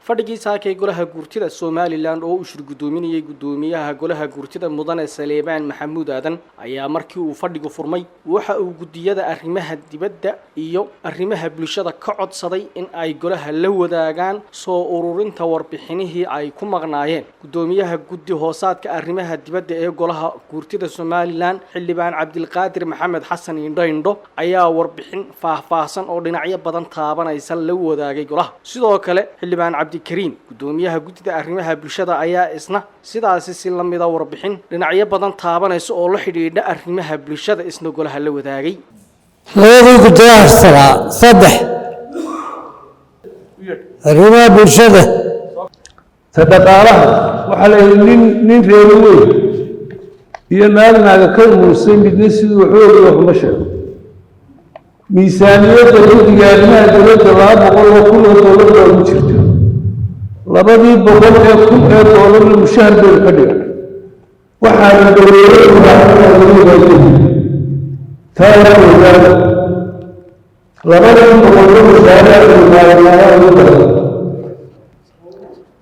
fadhigii saakay golaha guurtida Somaliland oo u shir gudoominayay gudoomiyaha golaha guurtida mudane Saleeman Maxamuud Aadan ayaa markii uu fadhigu furmay waxa uu gudiyada arrimaha dibadda iyo arrimaha bulshada ka codsaday in ay golaha la wadaagaan soo ururinta warbixinihii ay ku maqnaayeen gudoomiyaha guddi hoosaadka arrimaha dibadda ee golaha guurtida Somaliland xildhibaan Cabdilqaadir Maxamed Xasan Indho ayaa warbixin faahfaahsan oo dhinacyo badan taabanaysa la wadaagay golaha sidoo kale xildhibaan كريم gudoomiyaha gudida arrimaha bulshada ayaa isna sidaas si lamida warbixin dhinacyo badan taabanayso oo la xidhiidha arrimaha bulshada isna golaha la wadaagay labadii guddiyaha saddex arrimaha bulshada tadaqaalaha waxa la nin reeyo weyn iyo naaga ka muusay midna sidoo xoog wax ma sheego miisaaniyadda guddiga arrimaha dowladda $200 ku jirto labadii boqol ee kun ee doolar mushahar bay ka dhigan waxaana dowladda taariikhda labadii boqol ee mushahar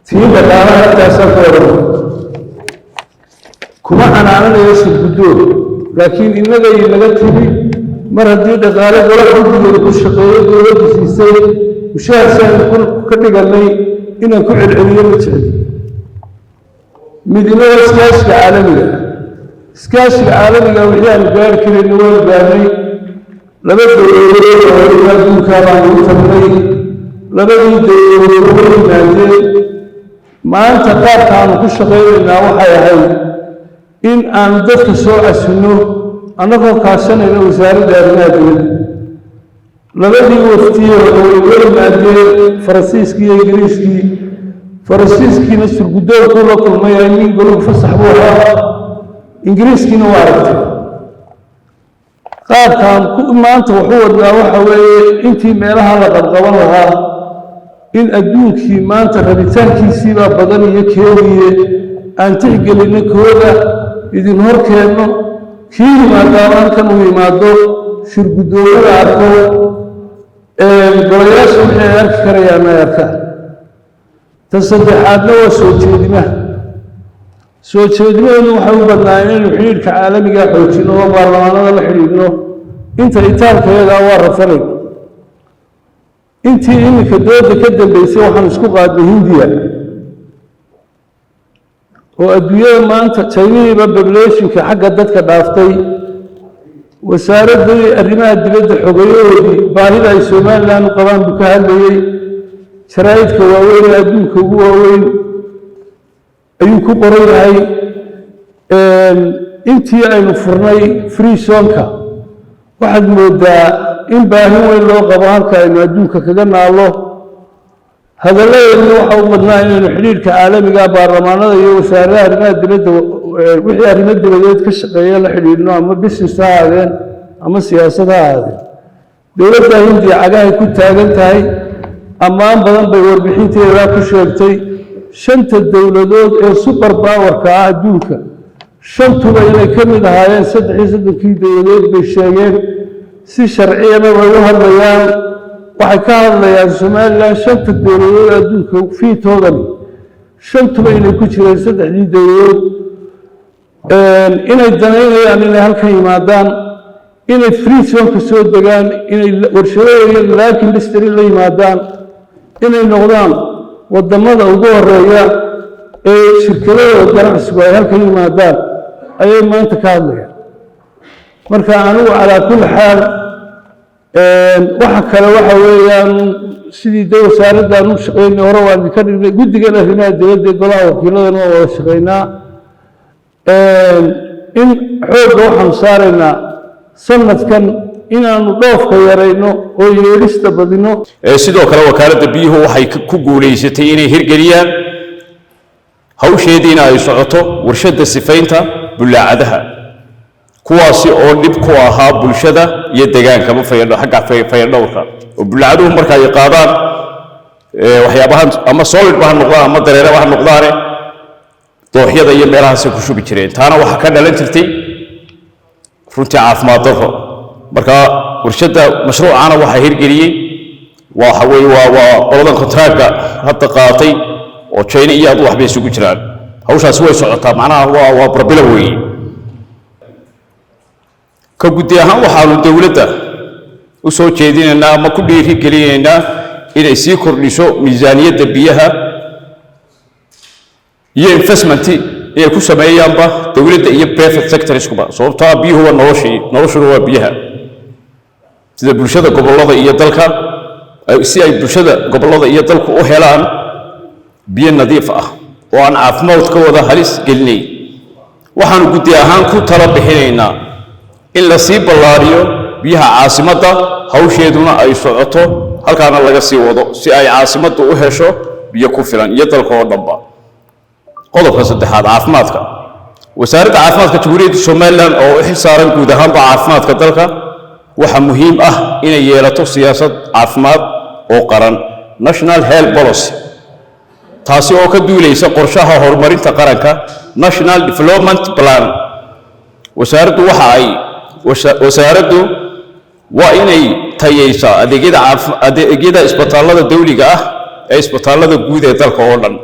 tii dhaqaalaha taasoo kooban kuma canaananayo shirguddoon laakiin innaga inaga timi mar haddii dhaqaale golaha guddigeeda ku shaqeeyo dowladda siisay mushahar saan ka dhiganay inaan ku celceliyo ma jecli midna iskaashiga caalamiga wixii aan gaari karayna waan gaarnay laba dowladood oo adduunka baan ugu tagnay labadii dowladood oo yimaadeen maanta qaabka aan ku shaqaynaynaa waxay ahayd in aan dadka soo casunno annagoo kaashanayna wasaaradda arrimaha dibadda labadii waftiye oo yimaadeen Faransiiskii iyo Ingiriiskii Faransiiskiina shirguddoonku la kulmay in goluhu fasax buu ahaa Ingiriiskiina waa aragtay qaabkan maanta wuxuu wadaa waxa weeye intii meelaha la qabqaban lahaa in adduunkii maanta rabitaankiisii baa badan iyo keeniye aan tixgelinno kooda idin horkeenno kii yimaadaan kan uu yimaado shirguddoonada arko golayaasha waxay arki karayaan ay arkaan tan saddexaadna waa soo jeedimaheenu waxay u badnaa inaynu xidhiidhka caalamiga xoojinno oo baarlamaanada la xidhiidhno inta itaalkayagaa waa rafanayno intii iminka dooda ka dambeysay waxaan isku qaadnay hindiya oo adduunyada maanta jaynihiiba populationka xagga dadka dhaaftay wasaaradii arrimaha dibadda xogeeyahoodii baahida ay Somaliland u qabaan buu ka hadlayay sharaa'idka waaweyn ee adduunka ugu waaweyn ayuu ku qoran yahay intii aynu furnay free zone-ka waxaad moodaa in baahi weyn loo qabo halka aynu adduunka kaga naalo hadalladeedna waxa u badnaa inaynu xidhiidhka caalamiga baarlamaanada iyo wasaaradaha arrimaha dibadda wixii arrimo dibadeed ka shaqeeya la xidhiidhno ama business ha ahaadeen ama siyaasad ha ahaadeen dowladda hindiya cagahay ku taagan tahay ammaan badan bay warbixinteeda ku sheegtay shanta dowladood ee super powerka ah adduunka shantuba inay ka mid ahaayeen 33 dowladood bay sheegeen si sharciyana way u hadlayaan waxay ka hadlayaan Somaliland shanta dowladood adduunka fiitoodan shantuba inay ku jireen saddexdii dowladood inay danaynayaan inay halkan yimaadaan inay free zone ka soo degaan inay warshadaha laakiin industry la yimaadaan inay noqdaan wadamada ugu horeeya ee shirkadaha ganacsigu ay halkan yimaadaan ayay maanta ka hadlayaan marka anigu calaa kulli xaal waxa kale waxa weeyaan sidii wasaaraddan u shaqeynay hore waan ka dhignay guddigan arrimaha dibadda golaha wakiiladana waa wada shaqeynaa in xoogga waxaanu saaraynaa sanadkan inaanu dhoofka yarayno oo yeelista badino sidoo kale wakaaladda biyuhu waxay ku guuleysatay inay hirgeliyaan hawsheediina ay socoto warshadda sifaynta bulaacadaha kuwaasi oo dib ku ahaa bulshada iyo deegaanka xagga fayadhowrka oo bulaacaduhu marka ay qaadaan waxyaabahan ama solid baa noqdaan ama dareere baa noqdaane dooxyada iyo meelahaas ku shubi jireen taana waxa ka dhalan jirtay runtii caafimaad darro marka warshadda mashruucana waxa hirgeliyay وحوي وقلنا كونتراكت هذا قاطي وشيني يا أبو حبيس وجران هوش أسوي صعطة معناها هو بربلوي كبديها وحال الدولة وصوت شيدين إن ما كل شيء كلينا إلى يسيكر لشو ميزانية بيها ينفسمنتي هي كل سماية أمبا دولة هي بريفت سكتور إسكوبا صوبتها بيه هو نوشي هو بيها إذا برشة قبل الله يدلك سي برشة قبل الله يدلك أهلان بيه نظيفة وأنا عفموت كوذا هلس قلني وحن قدي أهان كل طلب حيننا إلا سيب اللاريو بيها عاصمة هوشيدنا أي صعطه هل كان الله يسي وضع سي أي عاصمة أهشو بيكوفران يدلك ودبا قضب كصدحات عافماتك وسارد عافماتك تريد سومالان أو إحسارا كودهان بعافماتك دلك وحا مهم إن يلاتو سياسة عافمات أو قرن National Health Policy taasi oo ka duuleysa qorshaha horumarinta qaranka National Development Plan wasaaraddu waa inay tayeysaa adeegyada isbitaalada dawliga ah ee isbitaalada guud ee dalka oo dhan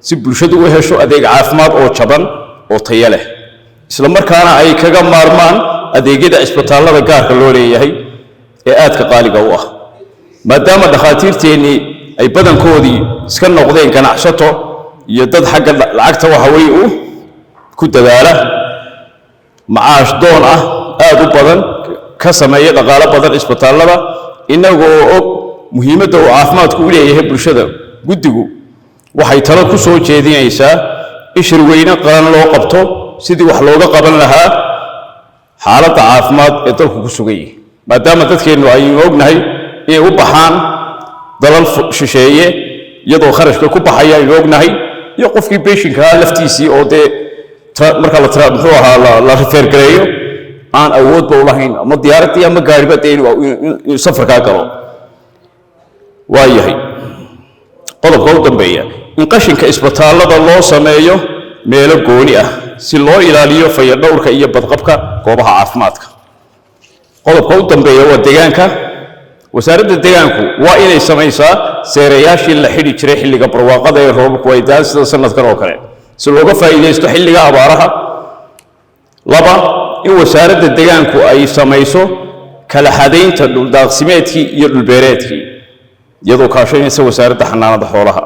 si bulshadu u hesho adeeg caafimaad oo jaban oo tayo leh isla markaana ay kaga maarmaan adeegyada isbitaalada gaarka loo leeyahay ee aadka qaaliga u ah maadaama dhakhaatiirteeni ay badankoodii iska noqdeen ganacsato iyo dad xagga lacagta waxa way ku dadaala macaash doon ah aad u badan ka sameeya dhaqaale badan isbitaalada inagoo og muhiimadda uu caafimaadku u leeyahay bulshada guddigu waxay talo ku soo jeedinaysaa in shirweyne qaran loo qabto sidii wax looga qaban lahaa xaaladda caafimaad ee dalku ku sugan yahay maadaama dadkeennu aynu ognahay inay u baxaan dalal shisheeye iyadoo kharashka ku baxaya aynu ognahay iyo qofkii beeshinka laftiisii oo dee marka muxuu ahaa la refer gareeyo aan awoodba u lahayn ama diyaaradii ama gaariba dee inuu safarkaa galo waa yahay qodobka u dambeeya in qashinka isbitaalada loo sameeyo meelo gooni ah si loo ilaaliyo fayadhowrka iyo badqabka goobaha caafimaadka qodobka u dambeeya waa deegaanka wasaaradda deegaanku waa inay samaysaa seerayaashii la xidhi jiray xilliga barwaaqada ee roobabku ay daan sida sanadkan oo kale si looga faa'iideysto xilliga abaaraha laba in wasaaradda deegaanku ay samayso kala xadaynta dhul daaqsimeedkii iyo dhul beereedkii iyadoo kaashanaysa wasaaradda xanaanada xoolaha